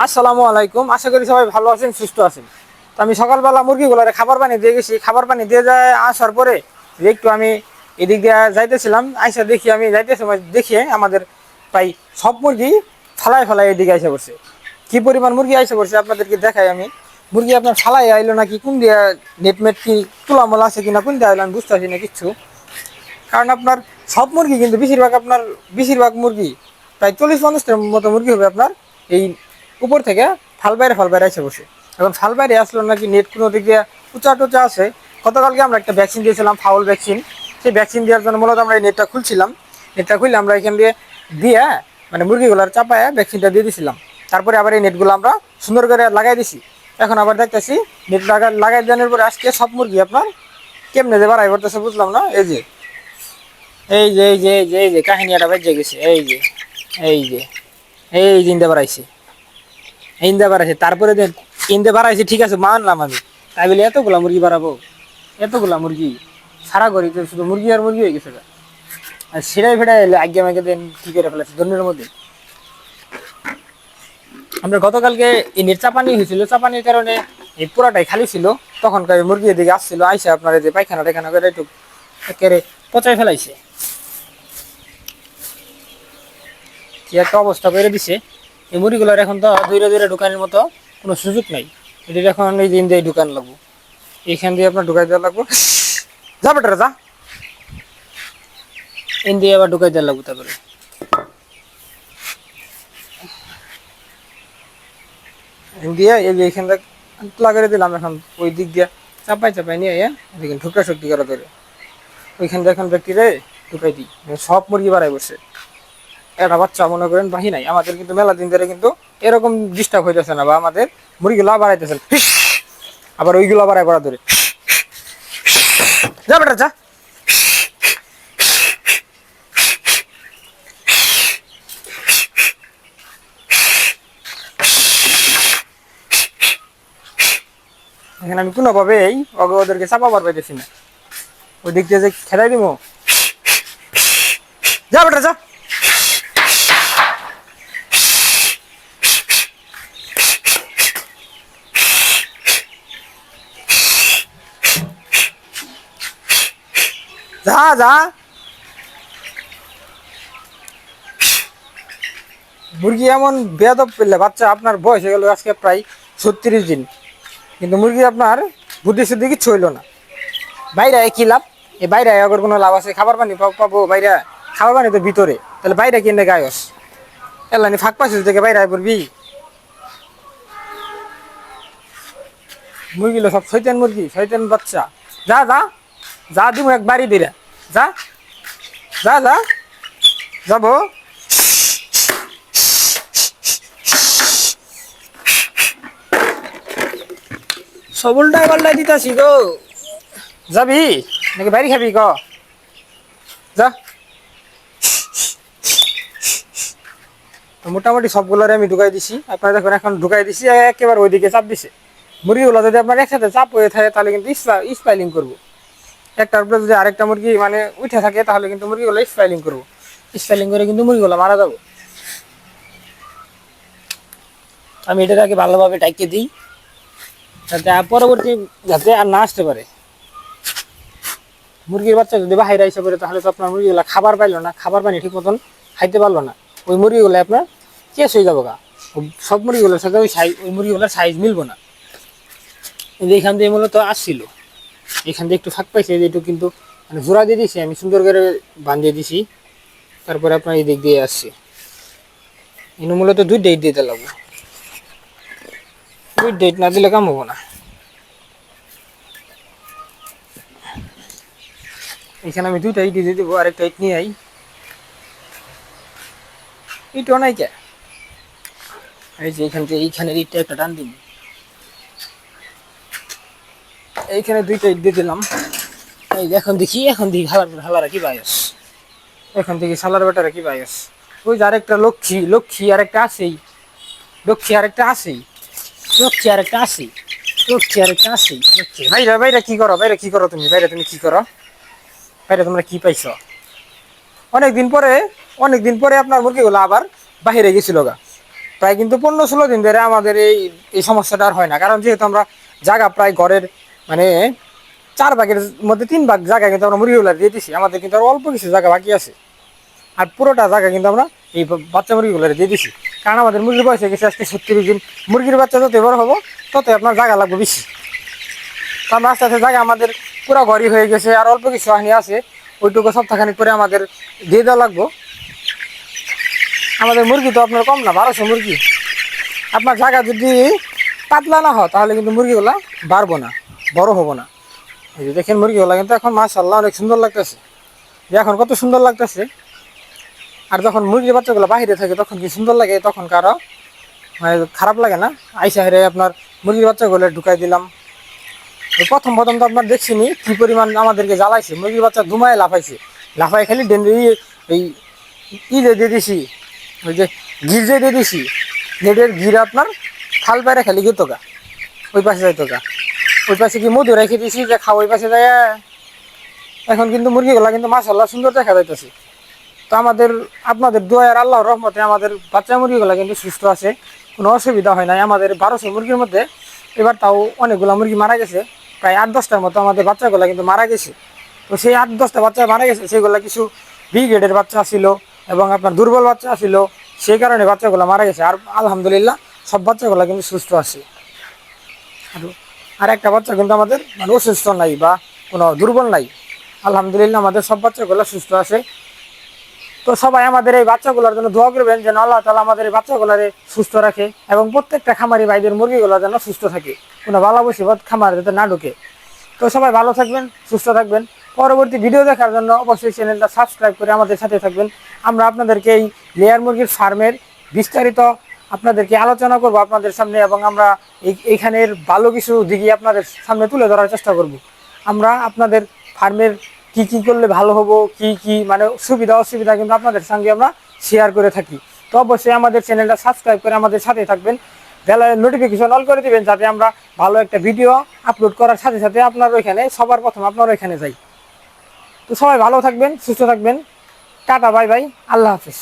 আসসালামু আলাইকুম। আশা করি সবাই ভালো আছেন, সুস্থ আছেন। তো আমি সকালবেলা মুরগিগুলোরে খাবার পানি দিয়ে গেছি। খাবার পানি দিয়ে যায় আসার পরে একটু আমি এদিক দিয়ে যাইতেছিলাম, আইসা দেখি আমি যাইতে সময় দেখিয়ে আমাদের প্রায় সব মুরগি ফালায় ফালায় এদিকে আইসা পড়ছে। কি পরিমাণ মুরগি আইসা পড়ছে আপনাদেরকে দেখাই আমি। মুরগি আপনার ফালাই আইলো নাকি কোন দিয়ে নেটমেট কি তুলামলা আছে কিনা কোন দিয়ে আইলো আমি বুঝতে পারছি না কিচ্ছু। কারণ আপনার সব মুরগি কিন্তু বেশিরভাগ মুরগি প্রায় 40-50টার মতো মুরগি হবে আপনার এই উপর থেকে ফাল বাইরে এসে বসে। এখন ফাল বাইরে আসলো নাকি নেট কোনো দিক দিয়ে উঁচা টুচা আছে। গতকালকে আমরা একটা ভ্যাকসিন দিয়েছিলাম, ফাউল ভ্যাকসিন। সেই ভ্যাকসিন দেওয়ার জন্য মূলত আমরা এই নেটটা খুলছিলাম। নেটটা খুললে আমরা এখান দিয়ে মানে মুরগিগুলোর চাপায় ভ্যাকসিনটা দিয়ে দিয়েছিলাম। তারপরে আবার এই নেটগুলো আমরা সুন্দর করে লাগাই দিছি। এখন আবার দেখতেছি নেট লাগাই দেওয়ার পরে আজকে সব মুরগি আপনার কেমনে যে বাড়াই করতেছে বুঝলাম না। এই যে কাহিনীটা বেজে গেছে। এই যে ইন্দা বাড়াইছে, তারপরে দেন ইন্দা বাড়াইছে, ঠিক আছে মানলাম আমি। তাই বলে এতগুলা মুরগি বাড়াবো? এতগুলা মুরগি সারা করি তো শুধু মুরগি আর মুরগি হয়ে গেছে। আর সেটাই ফেটাই আগে আমাকে দেন কি করে ফেলেছে ধন্যের মধ্যে। আমরা গতকালকে এই নেট চাপানি হয়েছিল, চাপানির কারণে এই পুরাটাই খালি ছিল। তখনকার মুরগি এদিকে আসছিল, আইসা আপনার যে পায়খানা টাইখানা করে একটু একেবারে পচাই ফেলাইছে। কি একটা অবস্থা করে দিছে এই মুরগিগুলোর। এখন তো দূরে দূরে ঢুকানোর মতো কোনো সুযোগ নাই। এটির এখন এই দিন দিয়ে ঢুকান লাগবো, এইখান দিয়ে আপনার ঢুকাই দেওয়া লাগবো। যা বেটারা যা, এন দিয়ে আবার ঢুকাই দেওয়া লাগবো। তারপরে এন দিয়ে এই যে এখান থেকে লাগাই দিলাম। এখন ওই দিক দিয়ে চাপাই চাপাই নিয়ে দেখেন ঢুকা শক্তি করা ধরে ওইখান দিয়ে এখন ব্যক্তিরে ঢুকাই দিই। সব মুরগি বাড়াই বসে। একটা বাচ্চা মনে করেন বাহি নাই। আমাদের কিন্তু মেলা দিন ধরে কিন্তু এরকম ডিস্টার্ব হইতেছে না, বা আমাদের মুরগিগুলা বাড়াইতেছেন। আবার ওইগুলা বাড়াই পড়া ধরে যা বেটা যা। এখানে আমি কোনোভাবেই ওদেরকে চাপাবার পাইতেছি না। ওই দিক দিয়ে যে খেলাই দিব, যা বেটা যা। যা যা। মুরগি এমন বেয়াদব পেলে বাচ্চা, আপনার বয়স হয়ে গেল আজকে প্রায় 36 দিন, কিন্তু মুরগি আপনার বুদ্ধি শুদ্ধি কিচ্ছু হইলো না। বাইরে কি লাভ? এই বাইরে আবার কোনো লাভ আছে? খাবার পানি পাবো বাইরে? খাবার পানি তো ভিতরে, তাহলে বাইরে কিনে গায়স এলানি ফাঁক পাইছিস থেকে বাইরে আয় পড়বি। মুরগিগুলো সব শয়তান মুরগি, শয়তান বাচ্চা। যা যা যা, দিব এক বাড়ি দিরা। যা যা যা যাবো। সবলটাই পাল্টাই দিতাছি গো। যাবি নাকি বাইরে খাবি ক? যা। মোটামুটি সবগুলোরে আমি ঢুকাই দিছি। আপনারা দেখুন এখন ঢুকাই দিছি, একেবারে ওইদিকে চাপ দিছে। মুরগিগুলো যদি আপনার একসাথে চাপ হয়ে থাকে তাহলে কিন্তু স্পাইলিং করবো। একটার উপরে যদি আরেকটা মুরগি মানে উঠে থাকে তাহলে কিন্তু মুরগিগুলো স্পাইলিং করবো। স্পাইলিং করে কিন্তু মুরগিগুলো মারা যাবো। আমি এটার আগে ভালোভাবে ডাইকে দিই, যাতে পরবর্তী যাতে আর না আসতে পারে। মুরগির বাচ্চা যদি বাহিরে এসে পড়ে তাহলে তো আপনার মুরগিগুলো খাবার পাইলো না, খাবার পানি ঠিক মতন খাইতে পারলো না। ওই মুরগিগুলো আপনার কেস হয়ে যাবো গা। সব মুরগিগুলোর সাথে ওই মুরগিগুলোর সাইজ মিলবো না। এইখান দিয়ে মূলত আসছিল, এখান দিয়ে একটু ফাঁক পাইছে, একটু কিন্তু মানে জোড়া দিয়ে দিছি আমি, সুন্দর করে বাঁধিয়ে দিছি। তারপরে আপনার এই দিক দিয়ে আসছে। এনে মূলত 2 ডেট দিতে লাগবো। 2 ডেট না দিলে কাম হবো না। এখানে আমি 2টা ইট দিয়ে দেবো, আরেকটা ইট নিয়ে আই। ইটও নাই কে? এই যে এখান থেকে এইখানের ইটটা একটা টান দিন। এইখানে 2টা ইট দিয়ে দিলাম। এই এখন দেখি হালারা কি বায়স। এখন দেখি সালার বেটারা কি বায়স। ওই যে আরেকটা লক্ষ্মী আরেকটা আছেই। লক্ষ্মী আরেকটা আছেই। বাইরে বাইরে কি করো? তুমি বাইরে তুমি কি করো? বাইরে তোমরা কি পাইছো? অনেকদিন পরে আপনার মুরগিগুলো আবার বাহিরে গেছিল গা। প্রায় কিন্তু 15-16 দিন ধরে আমাদের এই এই সমস্যাটা আর হয় না, কারণ যেহেতু আমরা জায়গা প্রায় ঘরের মানে 4 ভাগের মধ্যে 3 ভাগ জায়গা কিন্তু আমরা মুরগিগুলো দিয়ে দিছি। আমাদের কিন্তু আর অল্প কিছু জায়গা বাকি আছে, আর পুরোটা জায়গা কিন্তু আমরা এই বাচ্চা মুরগিগুলো দিয়ে দিছি। কারণ আমাদের মুরগির বয়স হয়ে গেছে আজকে 70 দিন। মুরগির বাচ্চা যত বড় হবো তত আপনার জায়গা লাগবে বেশি। তো আমরা আস্তে আস্তে জায়গা আমাদের পুরো ঘরই হয়ে গেছে, আর অল্প কিছু হানি আছে, ওইটুকু সপ্তাহখানিক করে আমাদের দিয়ে দেওয়া লাগবো। আমাদের মুরগি তো আপনার কম না, 1200 মুরগি। আপনার জায়গা যদি পাতলা না হয় তাহলে কিন্তু মুরগিগুলা বাড়বো না, বড় হবো না। এই যে দেখেন মুরগিগুলা কিন্তু এখন মাশাআল্লাহ অনেক সুন্দর লাগতেছে, যে এখন কত সুন্দর লাগতেছে। আর যখন মুরগির বাচ্চাগুলো বাহিরে থাকে তখন কি সুন্দর লাগে, তখন কারো মানে খারাপ লাগে না। আইসা হেরে আপনার মুরগির বাচ্চাগুলো ঢুকাই দিলাম। প্রথম প্রথম তো আপনার দেখছিনি কি পরিমাণ আমাদেরকে জ্বালাইছে, মুরগির বাচ্চা ধুমায় লাফাইছে, লাফাই খালি এই দিয়ে দিছি, ওই যে ঘির দিয়ে দিছি, নেটের ঘির আপনার থাল বাইরে খালি গেতো গা, ওই পাশে যাইতো গা। ওই পাশে কি মধু রেখে দিছি যে খাও ওই পাশে যায়। এখন কিন্তু মুরগিগুলা কিন্তু মাশাআল্লাহ সুন্দর দেখা যাইতেছে। তো আমাদের আপনাদের দোয়া আর আল্লাহর রহমতে আমাদের বাচ্চা মুরগিগুলো কিন্তু সুস্থ আছে, কোনো অসুবিধা হয় নাই। আমাদের 1200 মুরগির মধ্যে এবার তাও অনেকগুলো মুরগি মারা গেছে, প্রায় 8-10টার মতো আমাদের বাচ্চাগুলো কিন্তু মারা গেছে। তো সেই 8-10টা বাচ্চা মারা গেছে, সেগুলো কিছু বি গ্রেডের বাচ্চা ছিল এবং আপনার দুর্বল বাচ্চা ছিল, সেই কারণে বাচ্চাগুলো মারা গেছে। আর আলহামদুলিল্লাহ সব বাচ্চাগুলো কিন্তু সুস্থ আছে। আর একটা বাচ্চা কিন্তু আমাদের মানে অসুস্থ নাই বা কোনো দুর্বল নাই, আলহামদুলিল্লাহ আমাদের সব বাচ্চাগুলো সুস্থ আছে। তো সবাই আমাদের এই বাচ্চাগুলোর জন্য দোয়া করবেন যেন আল্লাহ তাআলা আমাদের এই বাচ্চাগুলোরে সুস্থ রাখে এবং প্রত্যেকটা খামারি ভাইদের মুরগিগুলো যেন সুস্থ থাকে, কোনো বালা মুসিবত খামারে যাতে না ঢুকে। তো সবাই ভালো থাকবেন, সুস্থ থাকবেন। পরবর্তী ভিডিও দেখার জন্য অবশ্যই চ্যানেলটা সাবস্ক্রাইব করে আমাদের সাথে থাকবেন। আমরা আপনাদেরকে এই লেয়ার মুরগির ফার্মের বিস্তারিত আপনাদেরকে আলোচনা করব আপনাদের সামনে, এবং আমরা এইখানের ভালো কিছু দিকে আপনাদের সামনে তুলে ধরার চেষ্টা করব। আমরা আপনাদের ফার্মের কি কি করলে ভালো হবো, কি কি মানে সুবিধা অসুবিধা কিন্তু আপনাদের সঙ্গে আমরা শেয়ার করে থাকি। তো অবশ্যই আমাদের চ্যানেলটা সাবস্ক্রাইব করে আমাদের সাথে থাকবেন, বেলায় নোটিফিকেশন অল করে দিবেন, যাতে আমরা ভালো একটা ভিডিও আপলোড করার সাথে সাথে আপনার ওইখানে সবার প্রথম আপনার ওইখানে যাই। তো সবাই ভালো থাকবেন, সুস্থ থাকবেন। টাটা, বাই বাই, আল্লাহ হাফিজ।